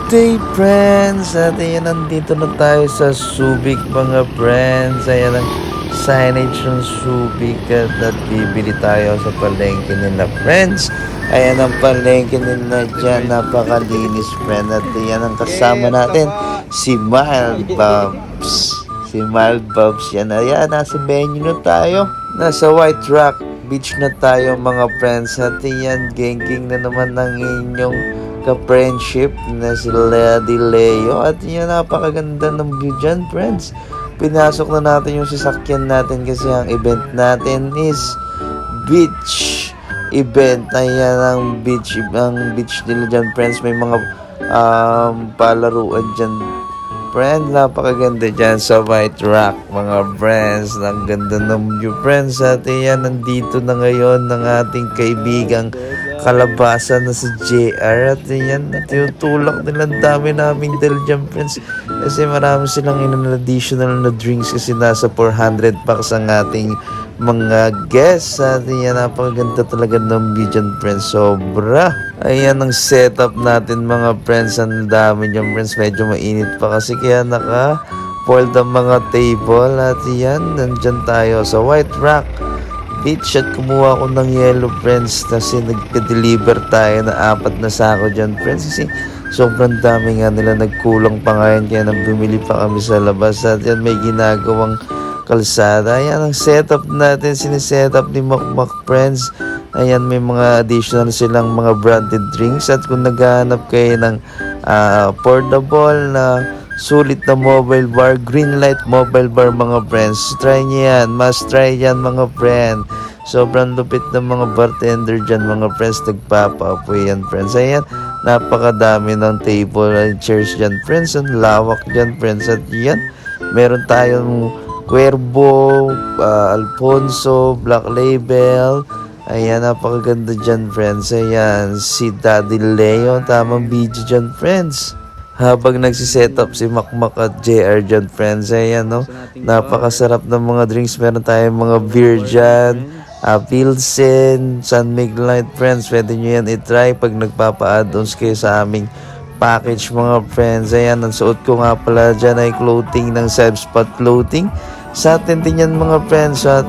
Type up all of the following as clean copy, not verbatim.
Day friends, at ayan, nandito na tayo sa Subic mga friends. Ayan ang signage ng Subic at bibili tayo sa palengke nila friends. Ayan ang palengke nila dyan, napakalinis friend. At ayan ang kasama natin, si Mild Bobs. Si Mild Bobs yan. Ayan, nasa venue na tayo. Nasa White Rock Beach na tayo mga friends. At ayan, geng-geng na naman ng inyong ka-friendship na si Lady Leo. At yan, napakaganda ng view dyan friends. Pinasok na natin yung sasakyan natin kasi ang event natin is beach event. Ayan ang beach nila dyan friends. May mga palaruan dyan friend. Napakaganda dyan sa White Rock mga friends. Ang ganda ng view friends. At yan, nandito na ngayon ng ating kaibigang Kalabasa na si JR. At yan, tinutulak nila. Ang dami naming dal dyan friends kasi marami silang additional na drinks kasi nasa 400 packs ang ating mga guests. At yan, napakaganda talaga ng view dyan friends. Sobra. Ayan ang setup natin mga friends. Ang dami dyan friends. Medyo mainit pa kasi kaya naka-fold ang mga table. At yan, nandyan tayo sa White Rock Beach at kumuha ko ng yellow friends kasi nagka-deliver tayo na 4 na sako dyan friends kasi sobrang dami nga nila, nagkulang pa ngayon kaya nang bumili pa kami sa labas. At yan, may ginagawang kalsada. Ayan ang setup natin, sinisetup ni Makmak friends. Ayan, may mga additional silang mga branded drinks. At kung naghahanap kayo ng affordable na sulit na mobile bar, Greenlight Mobile Bar mga friends, try nyo yan, must try yan mga friend. Sobrang lupit ng mga bartender dyan mga friends, nagpapaapoy yan friends. Ayan, napakadami ng table and chairs dyan friends, ang lawak dyan friends. At yan, meron tayong Cuervo, Alfonso, Black Label. Ayan, napakaganda dyan friends. Ayan, si Daddy Leo, tamang video dyan friends. Habang nagsisetup si Makmak at JR dyan friends. Ayan, no? Napakasarap ng mga drinks. Meron tayong mga beer dyan, Pilsen, San Miguel Light friends. Pwede nyo yan itry pag nagpapa-add-ons kayo sa aming package mga friends. Ayan, ang suot ko nga pala dyan ay clothing ng Self-Spot Clothing. Sa atin din yan mga friends. At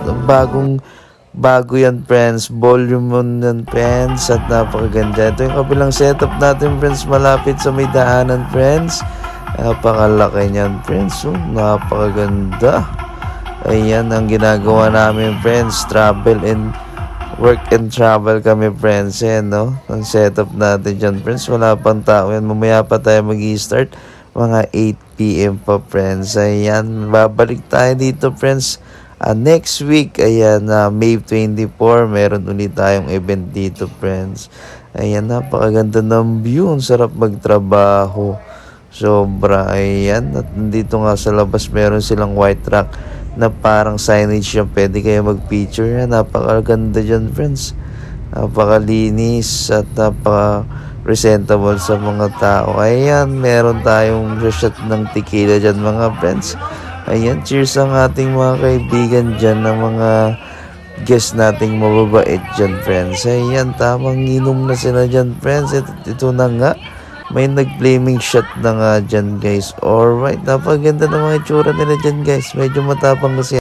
bago yan friends, volume yan friends. At napakaganda. Ito yung kabilang setup natin friends, malapit sa may daanan friends. Napakalaki niyan friends. Napakaganda. Ayan ang ginagawa namin friends, travel and work and travel kami friends. Ayan, no? Ang setup natin dyan friends, wala pang tao yan. Mamaya pa tayo mag-i-start, mga 8 PM pa friends. Ayan, babalik tayo dito friends next week. Ayan, May 24 meron ulit tayong event dito friends. Ayan, napakaganda ng view, ang sarap magtrabaho, sobra. Ayan, at dito nga sa labas meron silang White Rock na parang signage yan, pwede kayo mag-picture. Napakaganda dyan friends, napakalinis at napaka-presentable sa mga tao. Ayan, meron tayong shot ng tequila dyan mga friends. Ayan, cheers ang ating mga kaibigan dyan, ng mga guest nating mababait dyan friends. Ayan, tamang inom na sila dyan friends. Ito na nga, may nag-flaming shot na nga dyan guys. Alright, napaganda na mga itsura nila dyan guys. Medyo matapang kasi